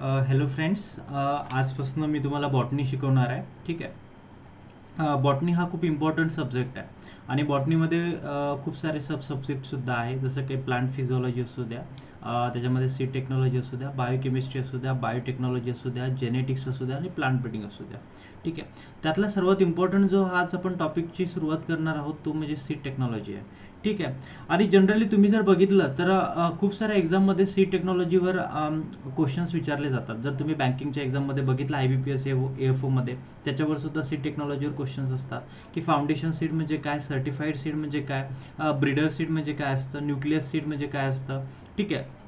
Hello friends, आजपासून मी तुम्हाला botany शिकवणार आहे. ठीक आहे. बॉटनी हा खूप इम्पॉर्टंट सब्जेक्ट आहे आणि बॉटनीमध्ये खूप सारे सब्जेक्टसुद्धा आहे, जसं काही प्लांट फिजिओलॉजी असू द्या, त्याच्यामध्ये सीड टेक्नॉलॉजी असू द्या, बायोकेमिस्ट्री असू द्या, बायोटेक्नॉलॉजी असू द्या, जेनेटिक्स असू द्या आणि प्लांट ब्रीडिंग असू द्या. ठीक आहे. त्यातला सर्वात इम्पॉर्टंट जो आज आपण टॉपिकची सुरुवात करणार आहोत तो म्हणजे सीड टेक्नॉलॉजी आहे. ठीक आहे. आणि जनरली तुम्ही जर बघितलं तर खूप साऱ्या एक्झाममध्ये सीड टेक्नॉलॉजीवर क्वेश्चन्स विचारले जातात. जर तुम्ही बँकिंगच्या एक्झाममध्ये बघितलं IBPS AFO त्याच्यावर सुद्धा सीड टेक्नॉलॉजीवर क्वेश्चन्स असतात की फाउंडेशन सीड म्हणजे काय, सर्टिफाईड सीड म्हणजे काय, ब्रीडर सीड म्हणजे काय असतं, न्यूक्लियस सीड म्हणजे काय असतं. ठीक आहे.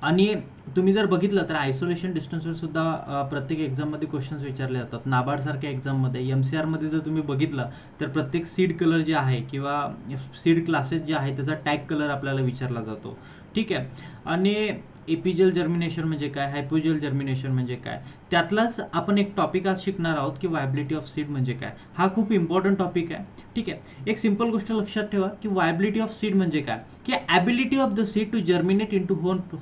आणि तुम्ही जर बघितलं तर आयसोलेशन डिस्टन्सवर सुद्धा प्रत्येक एक्झाममध्ये क्वेश्चन्स विचारले जातात. नाबार्डसारख्या एक्झाममध्ये MCRमध्ये जर तुम्ही बघितलं तर प्रत्येक सीड कलर जे आहे किंवा सीड क्लासेस जे आहे त्याचा टॅग कलर आपल्याला विचारला जातो. ठीक आहे. आणि एपिजल जर्मिनेशन म्हणजे काय, हायपोजल जर्मिनेशन म्हणजे काय, त्यातलाच आपण एक टॉपिक आज शिकणार आहोत की व्हायबिलिटी ऑफ सीड म्हणजे काय. हा खूप इम्पॉर्टंट टॉपिक आहे. ठीक आहे. एक सिंपल गोष्ट लक्षात ठेवा की व्हायबिलिटी ऑफ सीड म्हणजे काय, की ability of the seed to germinate into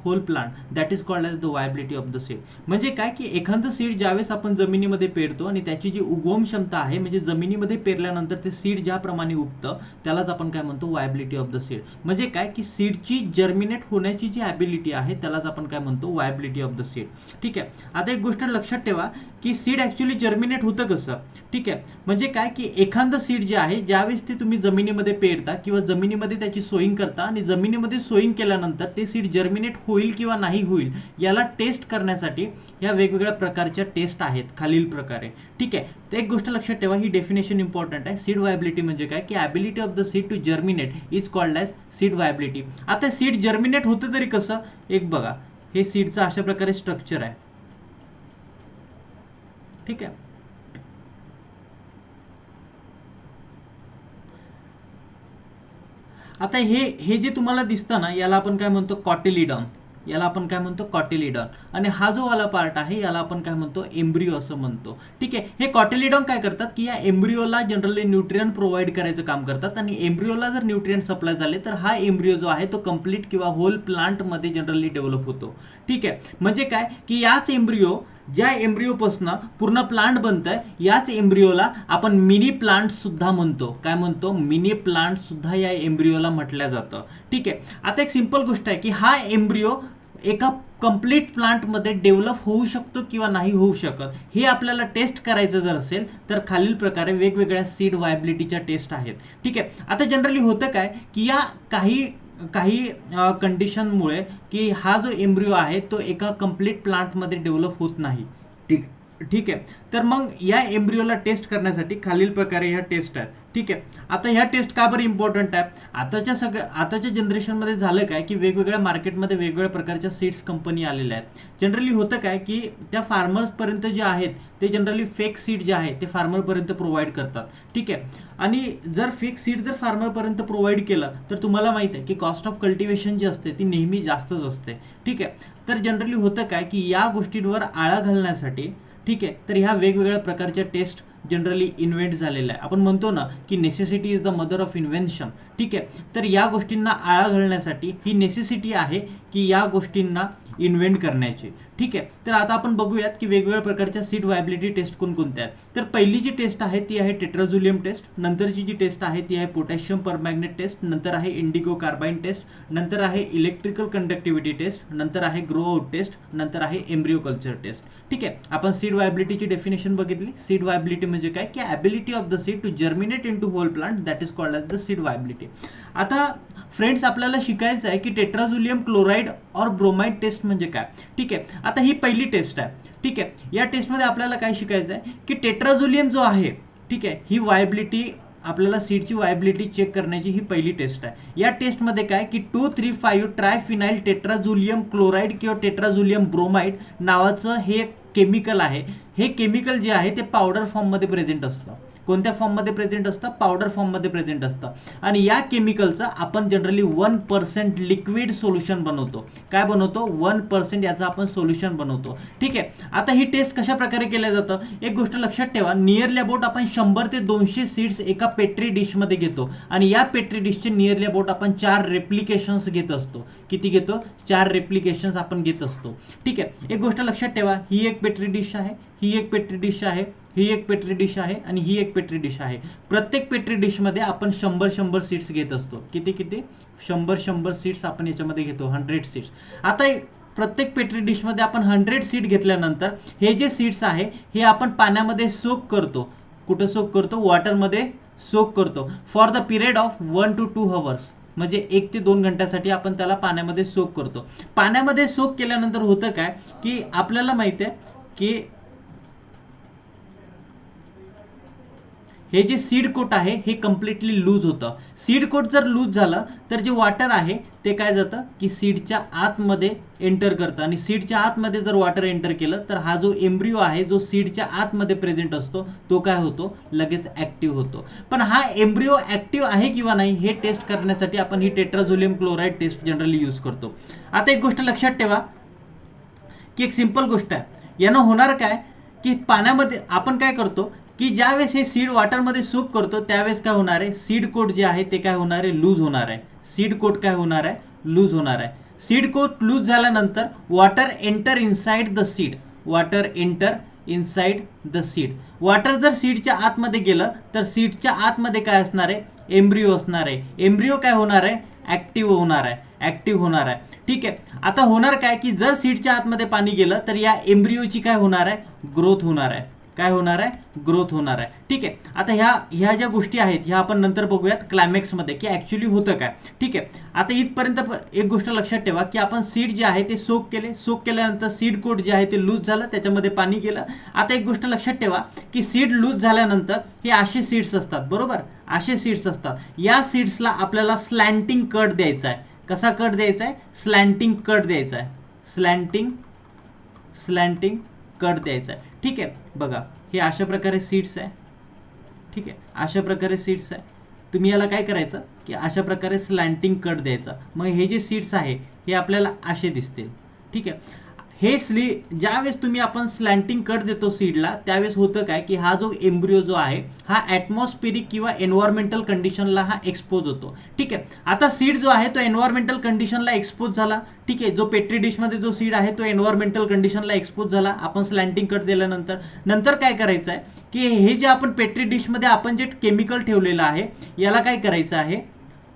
whole plant, that is called as the viability of the seed. म्हणजे काय की एखादं सीड ज्यावेळेस आपण जमिनीमध्ये पेरतो आणि त्याची जी उगवण क्षमता आहे, म्हणजे जमिनीमध्ये पेरल्यानंतर ते सीड ज्याप्रमाणे उगतं त्यालाच आपण काय म्हणतो, व्हायबिलिटी ऑफ द सीड. म्हणजे काय की सीडची जर्मिनेट होण्याची जी ॲबिलिटी आहे त्यालाच आपण काय म्हणतो, व्हायबिलिटी ऑफ द सीड. ठीक आहे. आता एक गोष्ट लक्षात ठेवा की सीड ॲक्च्युली जर्मिनेट होतं कसं. ठीक आहे. म्हणजे काय की एखादं सीड जे आहे ज्यावेळेस ते तुम्ही जमिनीमध्ये पेरता किंवा जमिनीमध्ये त्याची सोईंग करता आणि जमिनीमध्ये सोईंग केल्यानंतर ते सीड जर्मिनेट होईल किंवा नाही होईल याला टेस्ट करण्यासाठी या वेगवेगळ्या प्रकारच्या टेस्ट आहेत खालील प्रकारे. ठीक आहे. तर एक गोष्ट लक्षात ठेवा, ही डेफिनेशन इम्पॉर्टंट आहे. सीड व्हायबिलिटी म्हणजे काय की ability of the seed to germinate is called as seed viability. आता सीड जर्मिनेट होतं तरी कसं, एक बघा, हे सीडचं अशा प्रकारे स्ट्रक्चर आहे. ठीक आहे. आता हे जे तुम्हाला दिसतं ना याला आपण काय म्हणतो, कॉटिलिडॉन. याला आपण काय म्हणतो, कॉटिलिडॉन. आणि हा जो वाला पार्ट आहे याला आपण काय म्हणतो, एम्ब्रिओ असं म्हणतो. ठीक आहे. हे कॉटिलिडॉन काय करतात की या एम्ब्रिओला जनरली न्यूट्रिएंट प्रोव्हाइड करायचं काम करतात आणि एम्ब्रिओला जर न्यूट्रिएंट सप्लाय झाले तर हा एम्ब्रिओ जो आहे तो कंप्लीट किंवा होल प्लांटमध्ये जनरली डेव्हलप होतो. ठीक आहे. म्हणजे काय की याच एम्ब्रिओ, ज्या एम्ब्रिओपासून पूर्ण प्लांट बनतंय याच एम्ब्रिओला आपण मिनी प्लांट सुद्धा म्हणतो. काय म्हणतो, मिनी प्लांट सुद्धा या एम्ब्रिओला म्हटलं जातं. ठीक आहे. आता एक सिंपल गोष्ट आहे की हा एम्ब्रिओ एका कंप्लीट प्लांटमध्ये डेव्हलप होऊ शकतो किंवा नाही होऊ शकत, हे आपल्याला टेस्ट करायचं जर असेल तर खालील प्रकारे वेगवेगळ्या सीड व्हायबिलिटीच्या टेस्ट आहेत. ठीक आहे. आता जनरली होतं काय की या काही कंडिशनमुळे की हा जो एम्ब्रिओ आहे तो एका कंप्लीट प्लांटमध्ये डेव्हलप होत नाही. ठीक आहे. तर मग या एम्ब्रिओला टेस्ट करण्यासाठी खालील प्रकारे ह्या टेस्ट आहेत. ठीक आहे. आता ह्या टेस्ट का बरं इम्पॉर्टंट आहे, आताच्या जनरेशनमध्ये झालं काय की वेगवेगळ्या मार्केटमध्ये वेगवेगळ्या प्रकारच्या सीड्स कंपनी आलेल्या आहेत. जनरली होतं काय की त्या फार्मर्सपर्यंत जे आहेत ते जनरली फेक सीड जे आहे ते फार्मरपर्यंत प्रोव्हाइड करतात. ठीक आहे. आणि जर फेक सीड जर फार्मरपर्यंत प्रोव्हाइड केलं तर तुम्हाला माहिती आहे की कॉस्ट ऑफ कल्टिवेशन जी असते ती नेहमी जास्तच असते. ठीक आहे. तर जनरली होतं काय की या गोष्टींवर आळा घालण्यासाठी, ठीक आहे, तर ह्या वेगवेगळ्या प्रकारच्या टेस्ट जनरली इन्व्हेंट झालेल्या आहे. आपण म्हणतो ना की necessity is the mother of invention. ठीक आहे. तर या गोष्टींना आळा घालण्यासाठी ही नेसेसिटी आहे की या गोष्टींना इन्व्हेंट करण्याची. ठीक आहे. तर आता आपण बघूयात की वेगवेगळ्या प्रकारच्या सीड व्हायबिलिटी टेस्ट कोणकोणत्या आहेत. तर पहिली जी टेस्ट आहे ती आहे टेट्राझोलियम टेस्ट. नंतरची जी टेस्ट आहे ती आहे पोटॅशियम परमॅग्नेट टेस्ट. नंतर आहे इंडिगो कार्बाइन टेस्ट. नंतर आहे इलेक्ट्रिकल कंडक्टिव्हिटी टेस्ट. नंतर आहे ग्रो आउट टेस्ट. नंतर आहे एम्ब्रिओ कल्चर टेस्ट. ठीक आहे. आपण सीड व्हायबिलिटीची डेफिनेशन बघितली. सीड व्हायबिलिटी म्हणजे काय की ability of the seed to germinate into whole plant, that is called as the seed viability. आता फ्रेंड्स आपल्याला शिकायचं आहे की टेट्राझोलियम क्लोराईड और ब्रोमाइड टेस्ट म्हणजे काय. ठीक आहे. आता ही पहिली टेस्ट आहे. ठीक आहे. या टेस्टमध्ये आपल्याला काय शिकायचं आहे की टेट्राझोलियम जो आहे, ठीक आहे, ही व्हायबिलिटी आपल्याला सीडची व्हायबिलिटी चेक करण्याची ही पहिली टेस्ट आहे. या टेस्टमध्ये काय की 2,3,5 ट्रायफिनाइल टेट्राझोलियम क्लोराईड किंवा टेट्राझोलियम ब्रोमाइड नावाचं हे केमिकल आहे. हे केमिकल जे आहे ते पावडर फॉर्ममध्ये प्रेझेंट असतं. कोणत्या फॉर्ममध्ये प्रेझेंट असतं? पावडर फॉर्ममध्ये प्रेझेंट असतं. आणि या केमिकलचं आपण जनरली 1% लिक्विड सोल्युशन बनवतो. काय बनवतो? 1% याचं आपण सोल्युशन बनवतो. ठीक आहे. आता ही टेस्ट कशा प्रकारे केलं जातं? एक गोष्ट लक्षात ठेवा, नियरली अबाउट आपण 100 ते 200 सीड्स एका पेट्री डिशमध्ये घेतो आणि या पेट्री डिशचे नियरली अबाउट आपण 4 रेप्लिकेशन्स घेत असतो. किती घेतो? 4 रेप्लिकेशन्स आपण घेत असतो. ठीक आहे. एक गोष्ट लक्षात ठेवा, ही एक पेट्री डिश आहे, ही एक पेट्री डिश आहे, ही एक पेट्री डिश आहे आणि ही एक पेट्री डिश आहे. प्रत्येक पेट्री डिशमध्ये आपण 100 सीड्स घेत असतो. किती 100 सीड्स आपण याच्यामध्ये घेतो, 100 सीड्स. आता प्रत्येक पेट्री डिशमध्ये आपण 100 सीड घेतल्यानंतर हे जे सीड्स आहे हे आपण पाण्यामध्ये सोक करतो. कुठं सोक करतो? वॉटरमध्ये सोक करतो for the period of 1 to 2 hours. म्हणजे 1 ते 2 घंट्यासाठी आपण त्याला पाण्यामध्ये सोक करतो. पाण्यामध्ये सोक केल्यानंतर होतं काय की आपल्याला माहिती आहे की हे जे सीड कोट आहे हे कम्प्लिटली लूज होतं. सीड कोट जर लूज झालं तर जे वॉटर आहे ते काय जातं की सीडच्या आतमध्ये एंटर करतं आणि सीडच्या आतमध्ये जर वॉटर एंटर केलं तर हा जो एम्ब्रिओ आहे जो सीडच्या आतमध्ये प्रेझेंट असतो तो काय होतो? लगेच ॲक्टिव्ह होतो. पण हा एम्ब्रिओ ॲक्टिव्ह आहे किंवा नाही हे टेस्ट करण्यासाठी आपण ही टेट्राझोलियम क्लोराईड टेस्ट जनरली यूज करतो. आता एक गोष्ट लक्षात ठेवा की एक सिंपल गोष्ट आहे, यानं होणार काय की पाण्यामध्ये आपण काय करतो की ज्यावेळेस हे सीड वॉटरमध्ये सोक करतो त्यावेळेस काय होणार आहे? सीड कोट जे आहे ते काय होणार आहे? लूज होणार आहे. सीड कोट काय होणार आहे? लूज होणार आहे. सीड कोट लूज झाल्यानंतर water enter inside the seed. Water enter inside the seed. Water जर सीडच्या आतमध्ये गेलं तर सीडच्या आतमध्ये काय असणार आहे? एम्ब्रिओ असणार आहे. एम्ब्रिओ काय होणार आहे? ॲक्टिव्ह होणार आहे. ॲक्टिव्ह होणार आहे. ठीक आहे. आता होणार काय की जर सीडच्या आतमध्ये पाणी गेलं तर या एम्ब्रिओची काय होणार आहे? ग्रोथ होणार आहे. काय होणार आहे? ग्रोथ होणार आहे. ठीक आहे. आता ह्या ज्या गोष्टी आहेत ह्या आपण नंतर बघूयात क्लायमॅक्समध्ये की ॲक्च्युली होतं काय. ठीक आहे. आता इथपर्यंत एक गोष्ट लक्षात ठेवा की आपण सीड जे आहे ते सोक केले. सोक केल्यानंतर सीड कोट जे आहे ते लूज झालं, त्याच्यामध्ये पाणी गेलं. आता एक गोष्ट लक्षात ठेवा की सीड लूज झाल्यानंतर हे असे सीड्स असतात, बरोबर? असे सीड्स असतात. या सीड्सला आपल्याला स्लॅन्टिंग कट द्यायचा आहे. कसा कट द्यायचा आहे? स्लॅन्टिंग कट द्यायचा आहे. स्लॅन्टिंग कट द्यायचा आहे. ठीक आहे. बघा हे अशा प्रकारे सीड्स आहे. ठीक आहे. अशा प्रकारे सीड्स आहे. तुम्ही याला काय करायचं की अशा प्रकारे स्लॅन्टिंग कट द्यायचा. मग हे जे सीड्स आहे हे आपल्याला असे दिसतील. ठीक आहे. हे ज्यावेळेस तुम्ही आपण स्लॅन्टिंग कट देतो सीडला त्यावेळेस होतं काय की हा जो एम्ब्रिओ जो आहे हा ॲटमॉस्फेरिक किंवा एन्व्हायरमेंटल कंडिशनला हा एक्सपोज होतो. ठीक आहे. आता सीड जो आहे तो एन्व्हायरमेंटल कंडिशनला एक्सपोज झाला. ठीक आहे. जो पेट्री डिशमध्ये जो सीड आहे तो एन्व्हायरमेंटल कंडिशनला एक्सपोज झाला आपण स्लॅन्टिंग कट दिल्यानंतर काय करायचं आहे की हे जे आपण पेट्री डिशमध्ये आपण जे केमिकल ठेवलेलं आहे याला काय करायचं आहे?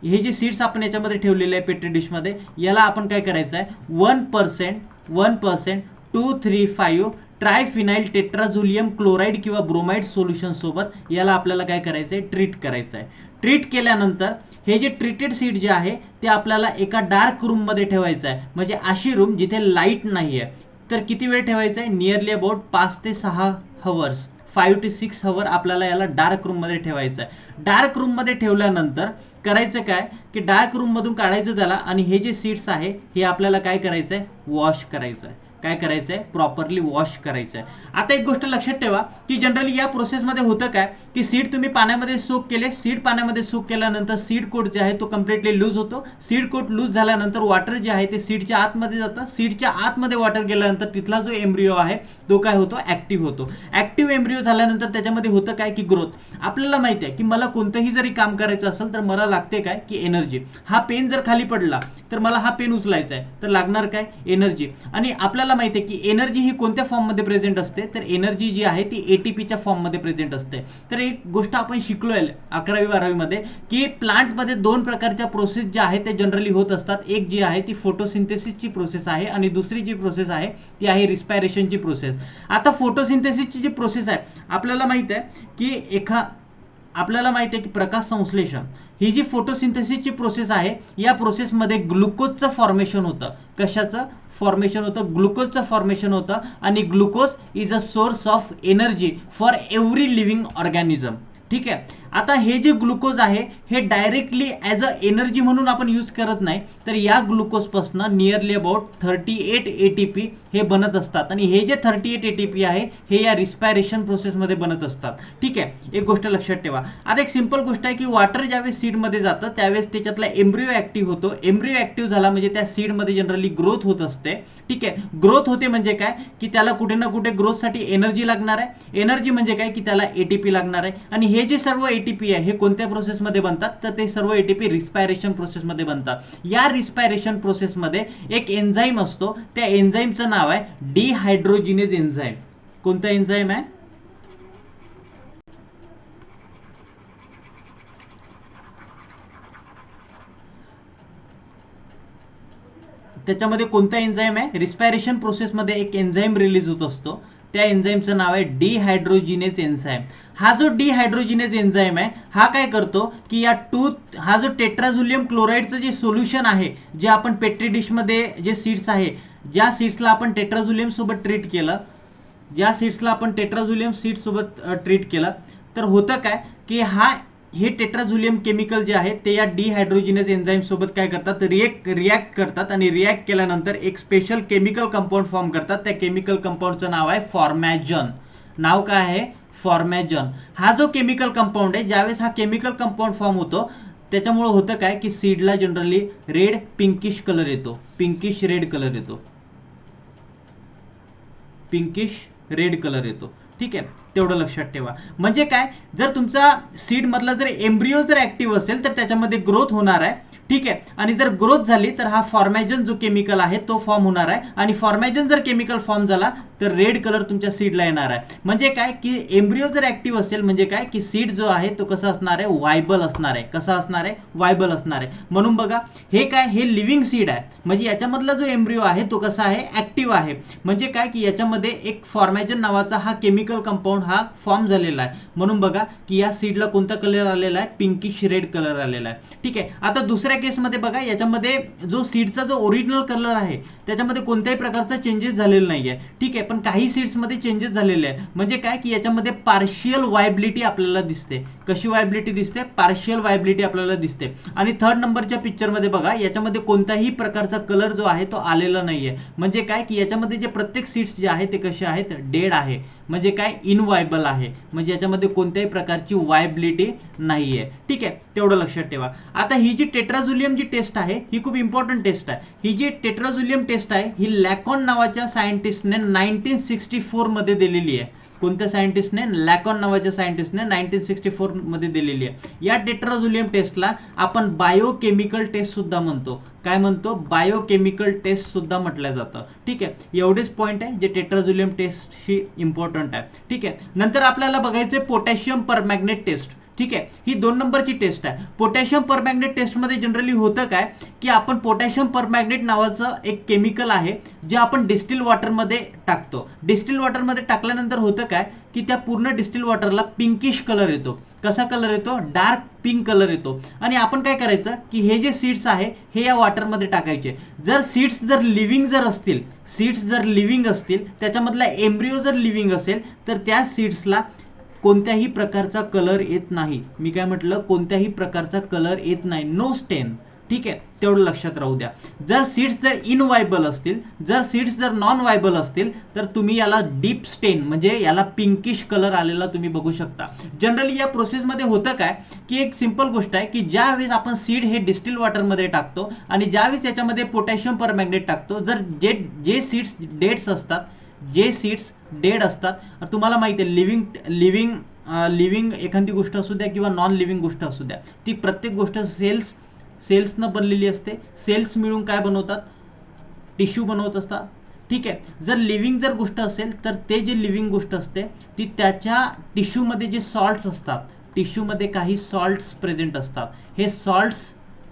हे जे सीड्स आपण याच्यामध्ये ठेवलेले आहे पेट्री डिशमध्ये याला आपण काय करायचं आहे? 1% 235 ट्रायफिनाइल टेट्राझोलियम क्लोराईड किंवा ब्रोमाइड सोल्युशन सोबत याला आपल्याला काय करायचं आहे? ट्रीट करायचं आहे. ट्रीट केल्यानंतर हे जे ट्रीटेड सीड जे आहे ते आपल्याला एका डार्क रूममध्ये ठेवायचं आहे. म्हणजे अशी रूम जिथे लाईट नाही आहे. तर किती वेळ ठेवायचं आहे? नियरली अबाउट 5 ते 6 hours, 5 to 6 hours आपल्याला याला डार्क रूममध्ये ठेवायचं आहे. डार्क रूममध्ये ठेवल्यानंतर करायचं काय की डार्क रूममधून काढायचं त्याला आणि हे जे सीड्स आहे हे आपल्याला काय करायचं आहे? वॉश करायचं आहे. काय करायचं आहे? प्रॉपरली वॉश करायचं आहे. आता एक गोष्ट लक्षात ठेवा की जनरली या प्रोसेसमध्ये होतं काय की सीड तुम्ही पाण्यामध्ये सोक केले. सीड पाण्यामध्ये सोक केल्यानंतर सीड कोट जे आहे तो कम्प्लिटली लूज होतो. सीड कोट लूज झाल्यानंतर वॉटर जे आहे ते सीडच्या आतमध्ये जातं. सीडच्या आतमध्ये वॉटर गेल्यानंतर तिथला जो एम्ब्रिओ आहे तो काय होतो? ॲक्टिव्ह होतो. ॲक्टिव्ह एम्ब्रिओ झाल्यानंतर त्याच्यामध्ये होतं काय की ग्रोथ. आपल्याला माहिती आहे की मला कोणतंही जरी काम करायचं असेल तर मला लागते काय की एनर्जी. हा पेन जर खाली पडला तर मला हा पेन उचलायचा आहे तर लागणार काय? एनर्जी. आणि आपल्याला माहिती आहे की एनर्जी ही कोणत्या फॉर्ममध्ये प्रेझेंट असते? तर एनर्जी जी आहे ती ATPच्या फॉर्ममध्ये प्रेझेंट असते. तर एक गोष्ट आपण शिकलोय 11वी-12वी मध्ये की प्लांटमध्ये 2 प्रकारच्या प्रोसेस ज्या आहेत ते जनरली होत असतात. एक जी आहे ती फोटोसिंथेसिसची प्रोसेस आहे आणि दुसरी जी प्रोसेस आहे ती आहे रिस्पायरेशनची प्रोसेस. आता फोटोसिंथेसिसची जी प्रोसेस आहे आपल्याला माहिती आहे की प्रकाश संश्लेषण ही जी फोटोसिंथेसिसची प्रोसेस आहे या प्रोसेसमध्ये ग्लुकोजचं फॉर्मेशन होतं. कशाचं फॉर्मेशन होतं? ग्लुकोजचं फॉर्मेशन होतं आणि glucose is a source of energy for every living organism. ठीक आहे. आता हे जे ग्लुकोज आहे हे डायरेक्टली ॲज अ एनर्जी म्हणून आपण यूज करत नाही, तर या ग्लुकोजपासून नियरली अबाउट 38 ATP हे बनत असतात आणि हे जे 38 ATP आहे हे या रिस्पायरेशन प्रोसेसमध्ये बनत असतात. ठीक आहे, एक गोष्ट लक्षात ठेवा. आता एक सिंपल गोष्ट आहे की वॉटर ज्यावेळेस सीडमध्ये जातं त्यावेळेस त्याच्यातला एम्ब्रिओ ॲक्टिव्ह होतो. एम्ब्रिओ ॲक्टिव्ह झाला म्हणजे त्या सीडमध्ये जनरली ग्रोथ होत असते. ठीक आहे, ग्रोथ होते म्हणजे काय की त्याला कुठे ना कुठे ग्रोथसाठी एनर्जी लागणार आहे. एनर्जी म्हणजे काय की त्याला ATP लागणार आहे आणि हे जे सर्व ATP आहे हे कोणत्या प्रोसेसमध्ये बनतात, तर ते सर्व ATP रिस्पायरेशन प्रोसेसमध्ये बनतात. या रिस्पायरेशन प्रोसेसमध्ये एक एन्झाईम असतो, त्या एन्झाईमचं नाव आहे डिहायड्रोजिनेज एन्झाईम. कोणता एन्झाईम आहे? त्याच्यामध्ये कोणता एन्झाईम आहे? रिस्पायरेशन प्रोसेसमध्ये एक एन्झाईम रिलीज होत असतो, त्या एन्झाईमचं नाव आहे डिहायड्रोजिनेज एन्झाईम. हा जो डिहायड्रोजिनेज एन्झाईम आहे हा काय करतो की या हा जो टेट्राझोलियम क्लोराईडचं जे सोल्युशन आहे, जे आपण पेट्री डिशमध्ये जे सीड्स आहे, ज्या सीड्सला आपण टेट्राझोलियम सोबत ट्रीट केलं, तर होतं काय की हे टेट्राझोलियम केमिकल जे आहे ते या डिहायड्रोजिनेज एन्झाईम सोबत काय करतात, रिॲक्ट करतात आणि रिॲक्ट केल्यानंतर एक स्पेशल केमिकल कंपाऊंड फॉर्म करतात. त्या केमिकल कंपाऊंडचं नाव आहे फॉर्मॅजन. नाव काय आहे? फॉर्मॅजन. हा जो केमिकल कंपाऊंड आहे, ज्यावेळेस हा केमिकल कंपाऊंड फॉर्म होतो त्याच्यामुळे होतं काय की सीडला जनरली रेड पिंकिश कलर येतो, पिंकिश रेड कलर येतो. ठीक आहे, तेवढं लक्षात ठेवा. म्हणजे काय, जर तुमचा सीड मधला जर एम्ब्रिओ जर ऍक्टिव्ह असेल तर त्याच्यामध्ये ग्रोथ होणार आहे. ठीक आहे, आणि जर ग्रोथ झाली तर हा फॉर्मॅजन जो केमिकल आहे तो फॉर्म होणार आहे आणि फॉर्मॅजन जर केमिकल फॉर्म झाला तर रेड कलर तुमच्या सीडला येणार आहे. म्हणजे काय की एम्ब्रिओ जर ऍक्टिव्ह असेल म्हणजे काय की सीड जो आहे तो कसा असणार आहे? वायबल असणार आहे. कसा असणार आहे? वायबल असणार आहे. म्हणून बघा हे काय, हे लिव्हिंग सीड आहे म्हणजे याच्यामधला जो एम्ब्रिओ आहे तो कसा आहे? ऍक्टिव्ह आहे. म्हणजे काय की याच्यामध्ये एक फॉर्मॅजन नावाचा हा केमिकल कंपाऊंड हा फॉर्म झालेला आहे. म्हणून बघा की या सीडला कोणता कलर आलेला आहे? पिंकिश रेड कलर आलेला आहे. ठीक आहे, आता दुसऱ्या केसमध्ये बघा, याच्यामध्ये जो सीडचा जो ओरिजिनल कलर आहे त्याच्यामध्ये कोणत्याही प्रकारचा चेंजेस झालेला नाहीये. ठीक आहे, पण काही सीड्समध्ये चेंजेस झालेले आहे. म्हणजे काय की याच्यामध्ये पार्शियल वायबिलिटी आपल्याला दिसते. कशी वायबिलिटी दिसते? पार्शियल वायबिलिटी आपल्याला दिसते. आणि थर्ड नंबरच्या पिक्चरमध्ये बघा याच्यामध्ये कोणताही प्रकारचा कलर जो आहे तो आलेला नाहीये. म्हणजे काय की याच्यामध्ये जे प्रत्येक सीड्स जे आहे ते कसे आहेत? डेड आहे. म्हणजे काय? इनवायबल आहे. म्हणजे याच्यामध्ये कोणत्याही प्रकारची वायबिलिटी नाहीये. ठीक आहे, तेवढं लक्षात ठेवा. आता ही जी टेट्राझोलियम जी टेस्ट आहे ही खूप इम्पॉर्टंट टेस्ट आहे. ही जी टेट्राझोलियम टेस्ट आहे ही लॅकॉन नावाच्या सायंटिस्टने 1964 मध्ये दिलेली आहे. कोणत्या सायंटिस्टने? लॅकॉन नावाच्या सायंटिस्टने 1964 मध्ये दिलेली आहे. या टेट्राझोलियम टेस्टला आपण बायोकेमिकल टेस्ट सुद्धा म्हणतो. काय म्हणतो? बायोकेमिकल टेस्ट सुद्धा म्हटलं जातं. ठीक आहे, एवढेच पॉईंट आहे जे टेट्राझोलियम टेस्टशी इम्पॉर्टंट आहे. ठीक आहे, नंतर आपल्याला बघायचं पोटॅशियम परमॅग्नेट टेस्ट. ठीक आहे, ही 2 नंबरची टेस्ट आहे. पोटॅशियम परमॅग्नेट टेस्टमध्ये जनरली होतं काय की आपण पोटॅशियम परमॅग्नेट नावाचं एक केमिकल आहे जे आपण डिस्टिल वॉटरमध्ये टाकतो. डिस्टिल वॉटरमध्ये टाकल्यानंतर होतं काय की त्या पूर्ण डिस्टिल वॉटरला पिंकिश कलर येतो. कसा कलर येतो? डार्क पिंक कलर येतो. आणि आपण काय करायचं की हे जे सीड्स आहे हे या वॉटरमध्ये टाकायचे. जर सीड्स जर लिव्हिंग असतील त्याच्यामधला एम्ब्रिओ जर लिव्हिंग असेल तर त्या सीड्सला कोणत्याही प्रकारचा कलर येत नाही. मी काय म्हटलं? कोणत्याही प्रकारचा कलर येत नाही. नो स्टेन. ठीक आहे, तेवढं लक्षात राहू द्या. जर सीड्स जर इनवायबल असतील, जर सीड्स जर नॉन वायबल असतील तर तुम्ही याला डीप स्टेन म्हणजे याला पिंकिश कलर आलेला तुम्ही बघू शकता. जनरली या प्रोसेसमध्ये होतं काय की एक सिंपल गोष्ट आहे की ज्यावेळेस आपण सीड हे डिस्टिल वॉटरमध्ये टाकतो आणि ज्यावेळेस याच्यामध्ये पोटॅशियम परमॅग्नेट टाकतो, जर जे सीड्स डेड असतात, तुम्हाला माहिती आहे लिव्हिंग एखादी गोष्ट असू द्या किंवा नॉन लिव्हिंग गोष्ट असू द्या, ती प्रत्येक गोष्ट सेल्सनं बनलेली असते. सेल्स मिळून काय बनवतात? टिश्यू बनवत असतात. ठीक आहे, जर लिव्हिंग जर गोष्ट असेल तर ते जे लिव्हिंग गोष्ट असते ती त्याच्या टिश्यूमध्ये जे सॉल्ट्स असतात, टिश्यूमध्ये काही सॉल्ट्स प्रेझेंट असतात. हे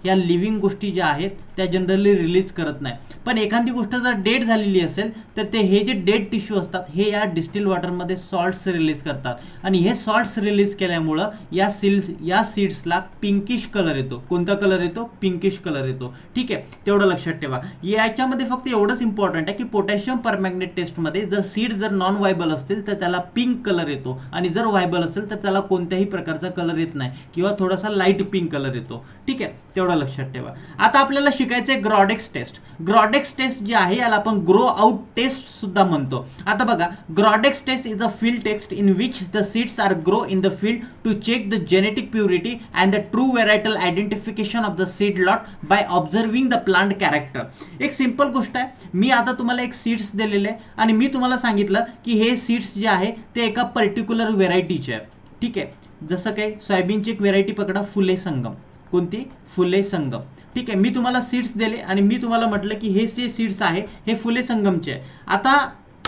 या लिव्हिंग गोष्टी ज्या आहेत त्या जनरली रिलीज करत नाही. पण एखादी गोष्ट जर डेड झालेली असेल तर ते हे जे डेड टिश्यू असतात हे या डिस्टिल वॉटरमध्ये सॉल्ट्स रिलीज करतात आणि हे सॉल्ट्स रिलीज केल्यामुळं या सीड्सला पिंकिश कलर येतो. कोणता कलर येतो? पिंकिश कलर येतो. ठीक आहे, तेवढं लक्षात ठेवा. याच्यामध्ये फक्त एवढंच इम्पॉर्टंट आहे की पोटॅशियम परमॅग्नेट टेस्टमध्ये जर सीड जर नॉन व्हायबल असतील तर त्याला पिंक कलर येतो आणि जर व्हायबल असेल तर त्याला कोणत्याही प्रकारचा कलर येत नाही किंवा थोडासा लाईट पिंक कलर येतो. ठीक आहे, तेवढं लक्षात ठेवा. आता आपल्याला शिकायचं आहे ग्रॉडेक्स टेस्ट. ग्रॉडेक्स टेस्ट जी आहे याला आपण ग्रो आउट टेस्ट सुद्धा म्हणतो. आता बघा, ग्रॉडेक्स test is a field test in which the seeds are grow in the field to check the genetic purity and the true varietal identification of the seed lot by observing the plant character. एक simple गोष्ट आहे, मी आता तुम्हाला एक seeds दिलेले आहे आणि मी तुम्हाला सांगितलं की हे सीड्स जे आहे ते एका पर्टिक्युलर व्हेरायटीचे आहे. ठीक आहे, जसं काही सोयाबीनची एक व्हेरायटी पकडा, फुले संगम. कोणती? फुले संगम. ठीक आहे, मी तुम्हाला सीड्स दिले आणि मी तुम्हाला म्हटलं की हे जे सीड्स आहे हे फुले संगमचे आहे. आता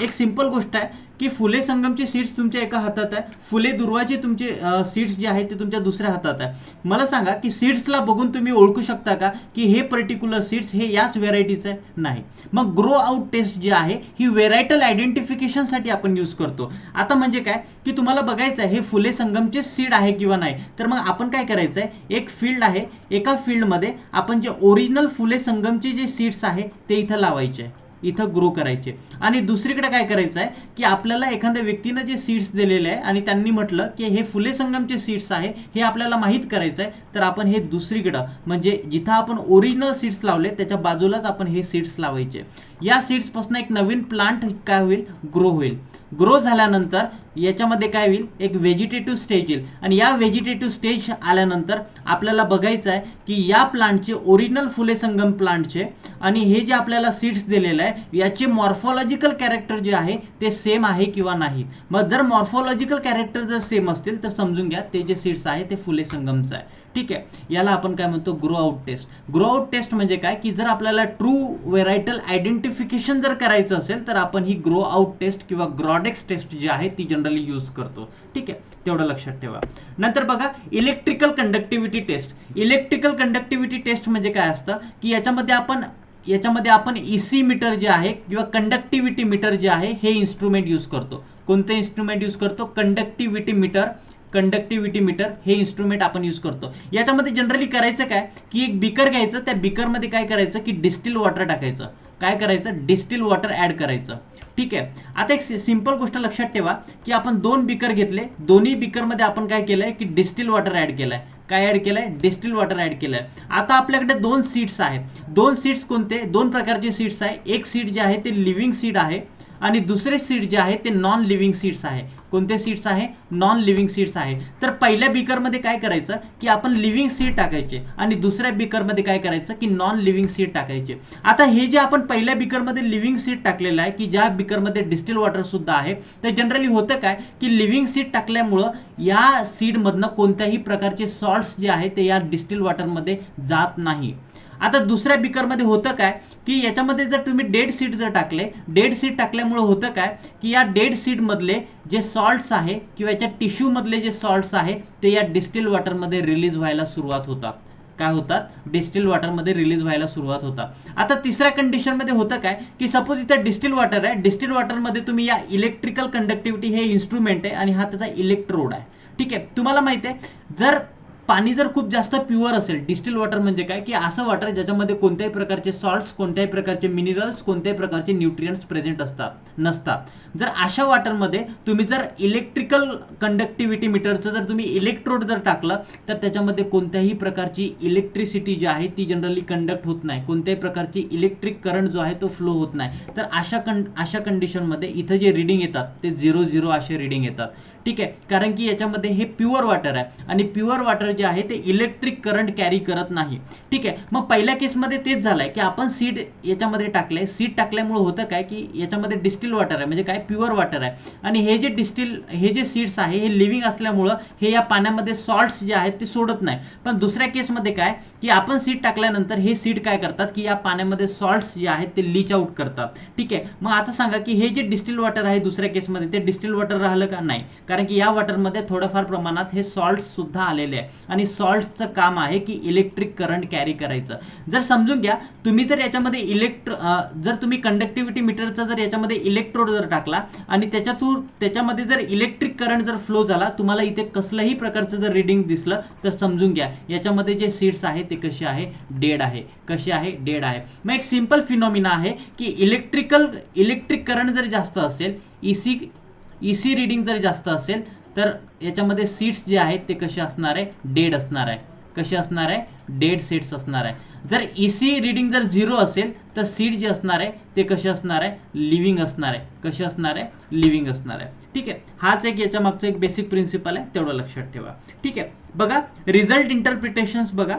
एक सिंपल गोष्ट आहे की फुले संगमचे सीड्स तुमच्या एका हातात आहे, फुले दुर्वाचे तुमचे सीड्स जे आहेत ते तुमच्या दुसऱ्या हातात आहे. मला सांगा की सीड्सला बघून तुम्ही ओळखू शकता का की हे पर्टिक्युलर सीड्स हे याच व्हेरायटीचं आहे? नाही. मग ग्रो आउट टेस्ट जी आहे ही व्हेरायटल आयडेंटिफिकेशनसाठी आपण यूज करतो. आता म्हणजे काय की तुम्हाला बघायचं आहे हे फुले संगमचे सीड आहे किंवा नाही, तर मग आपण काय करायचं आहे, एक फील्ड आहे, एका फील्डमध्ये आपण जे ओरिजिनल फुले संगमचे जे सीड्स आहे ते इथं लावायचे आहे, इथं ग्रो करायचे. आणि दुसरीकडे काय करायचं आहे की आपल्याला एखाद्या व्यक्तीनं जे सीड्स दिलेले आहे आणि त्यांनी म्हटलं की हे फुले संगमचे सीड्स आहे हे आपल्याला माहीत करायचं आहे, तर आपण हे दुसरीकडं म्हणजे जिथं आपण ओरिजिनल सीड्स लावले त्याच्या बाजूलाच आपण हे सीड्स लावायचे. या सीड्सपासून एक नवीन प्लांट काय होईल? ग्रो होईल. ग्रो झाल्यानंतर याच्यामध्ये काय होईल? एक व्हेजिटेटिव्ह स्टेज येईल आणि या व्हेजिटेटिव्ह स्टेज आल्यानंतर आपल्याला बघायचं आहे की या प्लांटचे ओरिजिनल फुले संगम प्लांटचे आणि हे जे आपल्याला सीड्स दिलेलं आहे याचे मॉर्फॉलॉजिकल कॅरेक्टर जे आहे ते सेम आहे किंवा नाही. मग जर मॉर्फॉलॉजिकल कॅरेक्टर जर सेम असतील तर समजून घ्या ते जे सीड्स आहे ते फुले संगमचं आहे. ठीक आहे, याला आपण काय म्हणतो? Grow out test. Grow out test म्हणजे काय की जर आपल्याला ट्रू व्हेरायटल आयडेंटिफिकेशन जर करायचं असेल तर आपण ही ग्रो आउट टेस्ट किंवा ग्रॉडेक्स टेस्ट जी आहे ती जनरली यूज करतो. ठीक आहे, तेवढं लक्षात ठेवा. नंतर बघा electrical conductivity test. Electrical conductivity test म्हणजे काय असतं की याच्यामध्ये आपण EC मीटर जे आहे किंवा कंडक्टिव्हिटी मीटर जे आहे हे इन्स्ट्रुमेंट यूज करतो. कोणतं इन्स्ट्रुमेंट यूज करतो? कंडक्टिव्हिटी मीटर हे इन्स्ट्रुमेंट आपण यूज करतो. याच्यामध्ये जनरली करायचं काय की एक बिकर घ्यायचं, त्या बिकरमध्ये काय करायचं की डिस्टिल वॉटर टाकायचं. काय करायचं? डिस्टिल वॉटर ॲड करायचं. ठीक आहे, आता एक सिंपल गोष्ट लक्षात ठेवा की आपण 2 बिकर घेतले, दोन्ही बिकरमध्ये आपण काय केलंय की डिस्टिल वॉटर ॲड केलंय. काय ॲड केलंय? डिस्टिल वॉटर ॲड केलंय. आता आपल्याकडे 2 सीड्स आहेत. 2 सीड्स कोणते? 2 प्रकारचे सीड्स आहे. एक सीड जे आहे ते लिव्हिंग सीड आहे आणि दुसरे सीड जे आहे ते नॉन लिव्हिंग सीड्स आहे. कोणते सीड्स आहे? नॉन लिव्हिंग सीड्स आहे. तर पहिल्या बिकरमध्ये काय करायचं की आपण लिव्हिंग सीड टाकायचे आणि दुसऱ्या बिकरमध्ये काय करायचं की नॉन लिव्हिंग सीड टाकायचे. आता हे जे आपण पहिल्या बिकरमध्ये लिव्हिंग सीड टाकलेलं आहे की ज्या बिकरमध्ये डिस्टिल वॉटर सुद्धा आहे, तर जनरली होतं काय की लिव्हिंग सीड टाकल्यामुळं या सीडमधनं कोणत्याही प्रकारचे सॉल्ट्स जे आहे ते या डिस्टिल वॉटरमध्ये जात नाही. आता दुसऱ्या बिकरमध्ये होतं काय की याच्यामध्ये जर तुम्ही डेड सीड जर टाकले, डेड सीड टाकल्यामुळे होतं काय की या डेड सीडमधले जे सॉल्ट्स आहे किंवा याच्या टिश्यूमधले जे सॉल्ट्स आहे ते या डिस्टिल वॉटरमध्ये रिलीज व्हायला सुरुवात होतात. काय होतात? डिस्टिल वॉटरमध्ये रिलीज व्हायला सुरुवात होतात. आता तिसऱ्या कंडिशनमध्ये होतं काय की सपोज इथं डिस्टिल वॉटर आहे, डिस्टिल वॉटरमध्ये तुम्ही या इलेक्ट्रिकल कंडक्टिव्हिटी हे इन्स्ट्रुमेंट आहे आणि हा त्याचा इलेक्ट्रोड आहे. ठीक आहे, तुम्हाला माहिती आहे जर पाणी जर खूप जास्त प्युअर असेल, डिस्टिल वॉटर म्हणजे काय की असं वॉटर ज्याच्यामध्ये कोणत्याही प्रकारचे सॉल्ट्स, कोणत्याही प्रकारचे मिनरल्स, कोणत्याही प्रकारचे न्यूट्रियंट्स प्रेझेंट नसतात. जर अशा वॉटरमध्ये तुम्ही जर इलेक्ट्रिकल कंडक्टिव्हिटी मीटरचं जर तुम्ही इलेक्ट्रोड जर टाकलं तर त्याच्यामध्ये कोणत्याही प्रकारची इलेक्ट्रिसिटी जी आहे ती जनरली कंडक्ट होत नाही, कोणत्याही प्रकारची इलेक्ट्रिक करंट जो आहे तो फ्लो होत नाही. तर अशा कंडिशनमध्ये इथं जे रिडिंग येतात ते 0-0 असे रिडिंग येतात. ठीक आहे, कारण की याच्यामध्ये हे प्युअर वॉटर आहे आणि प्युअर वॉटर जे आहे ते इलेक्ट्रिक करंट कॅरी करत नाही. ठीक आहे, मग पहिल्या केसमध्ये तेच झालंय की आपण सीड याच्यामध्ये टाकले, सीड टाकल्यामुळे होतं काय की याच्यामध्ये डिस्टिल वॉटर आहे म्हणजे काय प्युअर वॉटर आहे आणि हे जे सीड्स आहे हे लिव्हिंग असल्यामुळं हे या पाण्यामध्ये सॉल्ट्स जे आहेत ते सोडत नाही. पण दुसऱ्या केसमध्ये काय की आपण सीड टाकल्यानंतर हे सीड काय करतात की या पाण्यामध्ये सॉल्ट्स जे आहेत ते लीच आउट करतात. ठीक आहे, मग आता सांगा की हे जे डिस्टिल वॉटर आहे दुसऱ्या केसमध्ये ते डिस्टिल वॉटर राहिलं का? नाही, कारण की या वॉटरमध्ये थोडंफार प्रमाणात हे सॉल्ट्स सुद्धा आलेले आहे आणि सॉल्ट्सचं काम आहे की इलेक्ट्रिक करंट कॅरी करायचं. जर समजून घ्या तुम्ही जर याच्यामध्ये जर तुम्ही कंडक्टिव्हिटी मीटरचा जर याच्यामध्ये इलेक्ट्रोड जर टाकला आणि त्याच्यामध्ये जर इलेक्ट्रिक करंट जर फ्लो झाला, तुम्हाला इथे कसल्याही प्रकारचं जर रीडिंग दिसलं तर समजून घ्या याच्यामध्ये जे सीड्स आहे ते कसे आहे, डेड आहे. कसे आहे, डेड आहे. मग एक सिंपल फिनॉमिना आहे की इलेक्ट्रिक करंट जर जास्त असेल, ईसी रीडिंग जर जास्त असेल तर याच्यामध्ये सीड्स जे आहेत ते कसे असणार आहे, डेड असणार आहे. कसे असणार आहे, डेड सीड्स असणार आहे. जर ईसी रीडिंग जर 0 असेल तर सीड जे असणार आहे ते कसे असणार आहे, लिव्हिंग असणार आहे. कसे असणार आहे, लिव्हिंग असणार आहे. ठीक आहे, हाच एक याच्या मागचा एक बेसिक प्रिन्सिपल आहे, तेवढं लक्षात ठेवा. ठीक आहे, बघा रिझल्ट इंटरप्रिटेशन्स बघा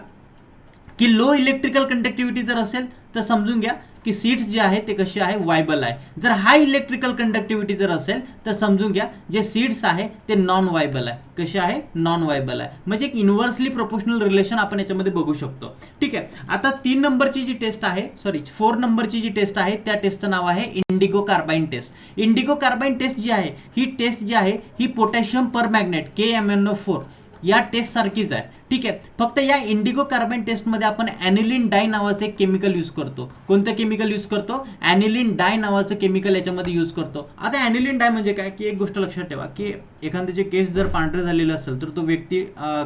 की लो इलेक्ट्रिकल कंडक्टिव्हिटी जर असेल तर समजून घ्या की सीड्स जे आहे ते कसे आहे, वायबल आहे. जर हाय इलेक्ट्रिकल कंडक्टिव्हिटी जर असेल तर समजून घ्या जे सीड्स आहे ते नॉन वायबल आहे. कसे आहे, नॉन वायबल आहे. म्हणजे एक इन्व्हर्सली प्रोपोर्शनल रिलेशन आपण याच्यामध्ये बघू शकतो. ठीक आहे, आता 3 नंबरची जी टेस्ट आहे, 4 नंबरची जी टेस्ट आहे त्या टेस्टचं नाव आहे indigo carmine test. Indigo carmine test जी आहे ही टेस्ट जी आहे ही पोटॅशियम पर मॅग्नेट KMnO4 या टेस्ट सारखीच आहे. ठीक आहे, फक्त या इंडिगो कार्बाइन टेस्टमध्ये आपण ॲनिलीन डाय नावाचं एक केमिकल यूज करतो. कोणतं केमिकल यूज करतो, ॲनिलीन डाय नावाचं केमिकल याच्यामध्ये यूज करतो. आता ॲनिलीन डाय म्हणजे काय की एक गोष्ट लक्षात ठेवा की एखाद्याचे केस जर पांढरे झालेले असेल तर तो व्यक्ती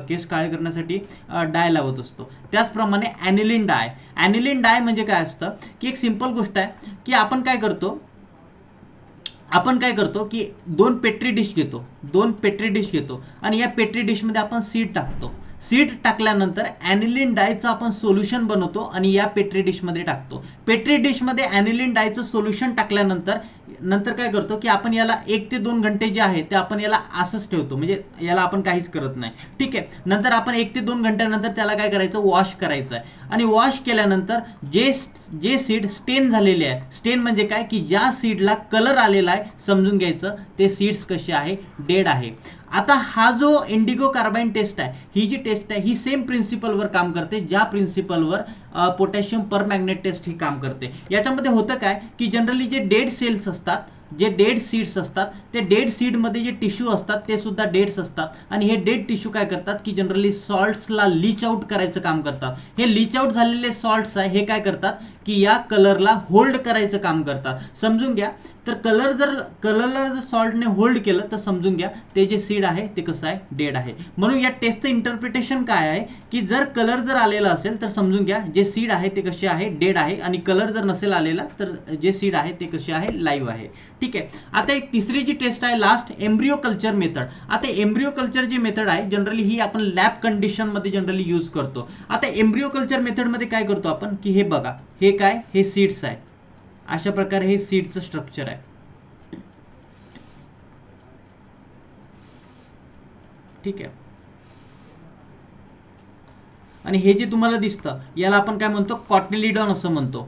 केस काळे करण्यासाठी डाय लावत असतो. त्याचप्रमाणे ॲनिलीन डाय म्हणजे काय असतं की एक सिंपल गोष्ट आहे की आपण काय करतो की 2 पेट्री डिश घेतो आणि या पेट्री डिशमध्ये आपण सीड टाकतो. सीड टाकल्यानंतर ॲनिलीन डायचं आपण सोल्युशन बनवतो आणि या पेट्री डिशमध्ये टाकतो. पेट्री डिशमध्ये ॲनिलीन डायचं सोल्युशन टाकल्यानंतर काय करतो की आपण याला 1 ते 2 घंटे जे आहे ते आपण याला असंच ठेवतो, म्हणजे याला आपण काहीच करत नाही. ठीक आहे, नंतर आपण 1 ते 2 घंट्यानंतर त्याला काय करायचं, वॉश करायचं आहे. आणि वॉश केल्यानंतर जे सीड स्टेन झालेले आहे, स्टेन म्हणजे काय की ज्या सीडला कलर आलेला आहे समजून घ्यायचं ते सीड्स कसे आहे, डेड आहे. आता हा जो इंडिगो कार्बाइन टेस्ट आहे, ही जी टेस्ट आहे ही सेम प्रिन्सिपलवर काम करते ज्या प्रिन्सिपलवर पोटॅशियम पर मॅग्नेट टेस्ट ही काम करते. याच्यामध्ये होतं काय की जनरली जे डेड सेल्स असतात, जे डेड सीड्स असतात, ते डेड सीडमध्ये जे टिश्यू असतात ते सुद्धा डेड्स असतात आणि हे डेड टिश्यू काय करतात की जनरली सॉल्ट्सला लीच आउट करायचं काम करतात. हे लीच आउट झालेले सॉल्ट्स आहे हे काय करतात की या कलरला होल्ड करायचं काम करतात. समजून घ्या, तर कलरला जर सॉल्टने होल्ड केलं तर समजून घ्या ते जे सीड आहे ते कसं आहे, डेड आहे. म्हणून या टेस्टचं इंटरप्रिटेशन काय आहे की जर कलर जर आलेला असेल तर समजून घ्या जे सीड आहे ते कसे आहे, डेड आहे. आणि कलर जर नसेल आलेला तर जे सीड आहे ते कसे आहे, लाईव्ह आहे. ठीक आहे, आता एक तिसरी जी टेस्ट आहे लास्ट, एम्ब्रियो कल्चर मेथड. आता एम्ब्रियो कल्चर जी मेथड आहे जनरली ही आपण लॅब कंडिशनमध्ये जनरली यूज करतो. आता एम्ब्रियो कल्चर मेथडमध्ये काय करतो आपण की हे बघा, हे काय, हे सीड्स आहे. अशा प्रकारे हे सीडचं स्ट्रक्चर आहे. ठीक आहे, आणि हे जे तुम्हाला दिसतं याला आपण काय म्हणतो, कॉटिलिडॉन असं म्हणतो.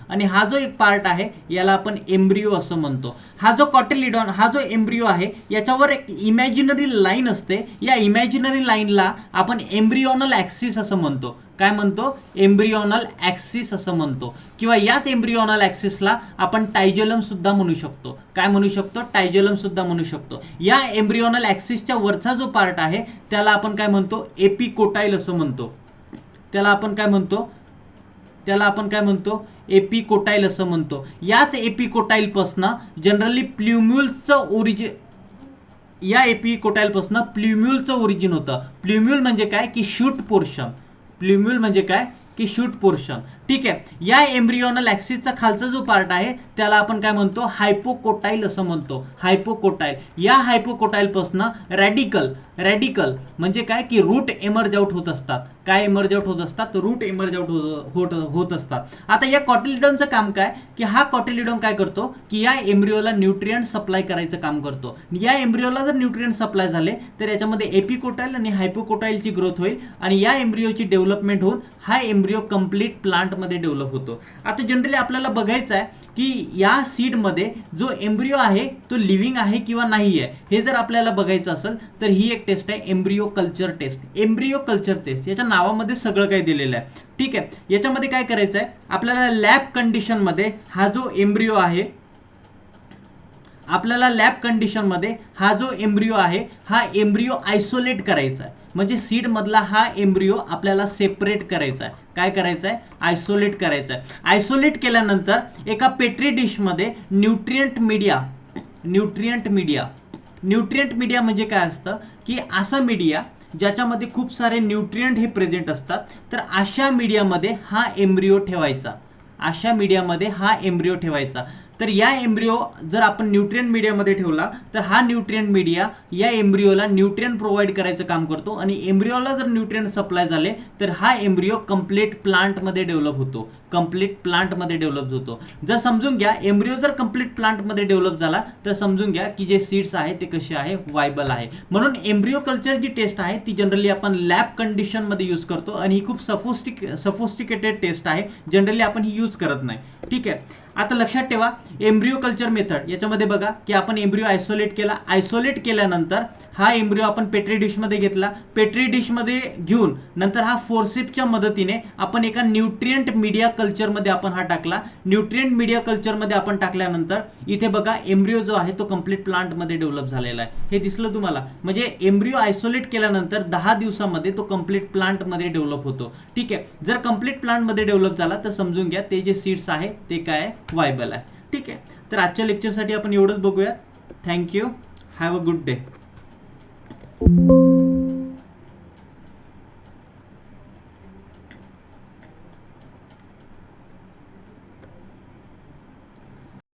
आणि हा जो एक पार्ट आहे याला आपण एम्ब्रियो असं म्हणतो. हा जो एम्ब्रियो आहे याच्यावर एक इमॅजिनरी लाईन असते. या इमॅजिनरी लाईनला आपण एम्ब्रियोनल ॲक्सिस असं म्हणतो. काय म्हणतो, एम्ब्रियोनल ॲक्सिस असं म्हणतो. किंवा याच एम्ब्रियोनल ॲक्सिसला आपण टायजेलम सुद्धा म्हणू शकतो. काय म्हणू शकतो, टायजेलम सुद्धा म्हणू शकतो. या एम्ब्रियोनल ॲक्सिसच्या वरचा जो पार्ट आहे त्याला आपण काय म्हणतो, एपिकोटाईल असं म्हणतो. त्याला आपण काय म्हणतो, एपिकोटाईल असं म्हणतो. याच एपिकोटाईलपासनं जनरली या एपिकोटाईलपासनं प्ल्युम्युलचं ओरिजिन होतं. प्ल्युम्युल म्हणजे काय की शूट पोर्शन. ठीक आहे, या एम्ब्रियोनल ॲक्सिसचा खालचा जो पार्ट आहे त्याला आपण काय म्हणतो, हायपोकोटाईल असं म्हणतो. या हायपोकोटाईलपासनं रॅडिकल म्हणजे काय की रूट एमर्ज आउट होत असतात. रूट एमर्ज आउट होत असतात. आता या कॉटिलिडॉनचं काम काय की हा कॉटिलिडॉन काय करतो की या एम्ब्रियोला न्यूट्रिएंट सप्लाय करायचं काम करतो. या एम्ब्रियोला जर न्यूट्रिएंट सप्लाय झाले तर याच्यामध्ये एपिकोटाईल आणि हायपोकोटाईलची ग्रोथ होईल आणि या एम्ब्रियोची डेव्हलपमेंट होऊन हा एम्ब्रियो कंप्लीट प्लांटमध्ये डेव्हलप होतो. आता जनरली आपल्याला बघायचं आहे की या सीडमध्ये जो एम्ब्रियो आहे तो लिव्हिंग आहे किंवा नाही आहे हे जर आपल्याला बघायचं असेल तर ही एक टेस्ट आहे, एम्ब्रियो कल्चर टेस्ट. याच्या नावामध्ये सगळं काही दिलेलं आहे. ठीक आहे, याच्यामध्ये काय करायचं आहे आपल्याला, लॅब कंडिशनमध्ये हा जो एम्ब्रियो आहे आपल्याला लॅब कंडिशनमध्ये हा जो एम्ब्रिओ आहे हा एम्ब्रिओ आयसोलेट करायचा आहे. म्हणजे सीडमधला हा एम्ब्रिओ आपल्याला सेपरेट करायचा आहे. काय करायचं आहे? आयसोलेट करायचं आहे. आयसोलेट केल्यानंतर एका पेट्री डिशमध्ये न्यूट्रिएंट मीडिया म्हणजे काय असतं की असा मीडिया ज्याच्यामध्ये खूप सारे न्यूट्रिएंट हे प्रेझेंट असतात. तर अशा मीडियामध्ये हा एम्ब्रिओ ठेवायचा. तर या एम्ब्रिओ जर आपण न्यूट्रिएंट मीडियामध्ये ठेवला तर हा न्यूट्रिएंट मीडिया या एम्ब्रिओला न्यूट्रिएंट प्रोव्हाइड करायचं काम करतो आणि एम्ब्रिओला जर न्यूट्रिएंट सप्लाय झाले तर हा एम्ब्रिओ कंप्लीट प्लांटमध्ये डेव्हलप होतो. जर समजून घ्या एम्ब्रिओ जर कंप्लीट प्लांटमध्ये डेव्हलप झाला तर समजून घ्या की जे सीड्स आहे ते कसे आहे? वायबल आहे. म्हणून एम्ब्रिओ कल्चर जी टेस्ट आहे ती जनरली आपण लॅब कंडिशनमध्ये यूज करतो आणि ही खूप सफोस्टिकेटेड टेस्ट आहे. जनरली आपण ही यूज करत नाही. ठीक आहे. आता लक्षात ठेवा एम्ब्रिओ कल्चर मेथड याच्यामध्ये बघा की आपण एम्ब्रिओ आयसोलेट केल्यानंतर हा एम्ब्रिओ आपण पेट्री डिशमध्ये घेतला. पेट्री डिशमध्ये घेऊन नंतर हा फोर्सेप्सच्या मदतीने आपण एका न्यूट्रिएंट मीडिया कल्चरमध्ये आपण हा टाकला. न्यूट्रिएंट मीडिया कल्चरमध्ये आपण टाकल्यानंतर इथे बघा एम्ब्रिओ जो आहे तो कंप्लीट प्लांटमध्ये डेव्हलप झालेला आहे. हे दिसलं तुम्हाला? म्हणजे एम्ब्रिओ आयसोलेट केल्यानंतर 10 दिवसामध्ये तो कंप्लीट प्लांटमध्ये डेव्हलप होतो. ठीक आहे. जर कंप्लीट प्लांटमध्ये डेव्हलप झाला तर समजून घ्या ते जे सीड्स आहे ते काय आहे? वायबल आहे. ठीक आहे. तर आजच्या लेक्चरसाठी आपण एवढंच बघूया. Thank you. Have a good day.